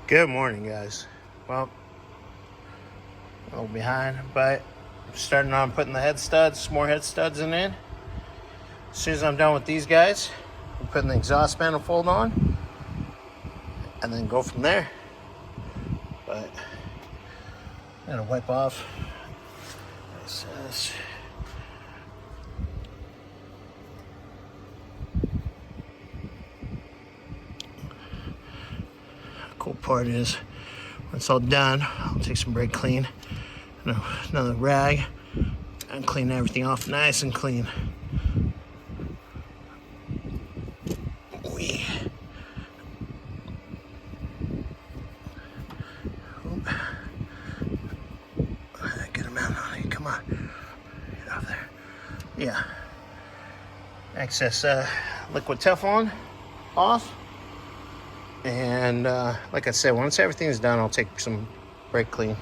Good morning, guys. Well, a little behind, but I'm starting on putting the head studs, more head studs in. As soon as I'm done with these guys, I'm putting the exhaust manifold on, and then go from there. But I'm gonna wipe off. It says cool part is when it's all done, I'll take some brake clean and another rag and clean everything off nice and clean. Get him out, honey. Come on. Get out there. Yeah. Excess liquid Teflon off. And like I said, once everything's done, I'll take some brake clean.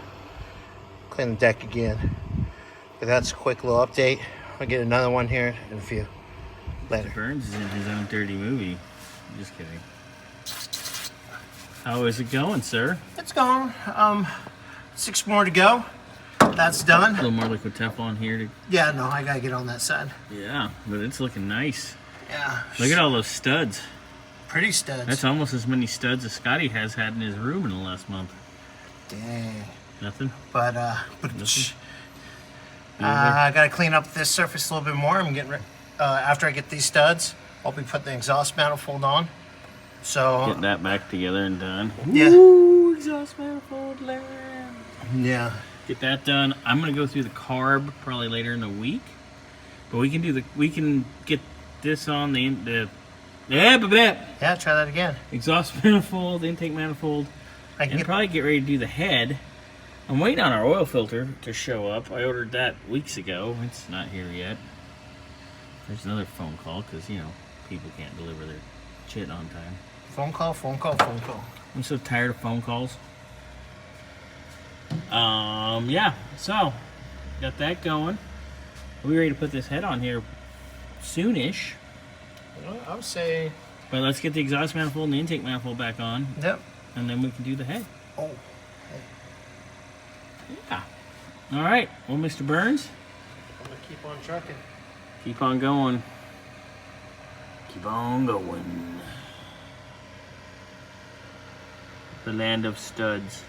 Clean the deck again. But that's a quick little update. I'll get another one here in a few. Later. Burns is in his own dirty movie. I'm just kidding. How is it going, sir? It's going. 6 more to go. That's done. A little more liquid Teflon here. Yeah, no, I gotta get on that side. Yeah, but it's looking nice. Yeah. Look at all those studs. Pretty studs. That's almost as many studs as Scotty has had in his room in the last month. Dang. Nothing? But I gotta clean up this surface a little bit more. I'm getting after I get these studs, I'll be putting the exhaust manifold on. So get that back together and done. Yeah. Ooh, exhaust manifold land. Yeah. Get that done. I'm gonna go through the carb probably later in the week, but we can get this on the yeah, try that again. Exhaust manifold, intake manifold, and probably get ready to do the head. I'm waiting on our oil filter to show up. I ordered that weeks ago. It's not here yet. There's another phone call because, you know, people can't deliver their shit on time. Phone call. I'm so tired of phone calls. Yeah, so got that going. We're ready to put this head on here soonish. Well, I would say. But let's get the exhaust manifold and the intake manifold back on. Yep. And then we can do the head. Oh. Yeah. All right. Well, Mr. Burns. I'm gonna keep on trucking. Keep on going. Keep on going. The land of studs.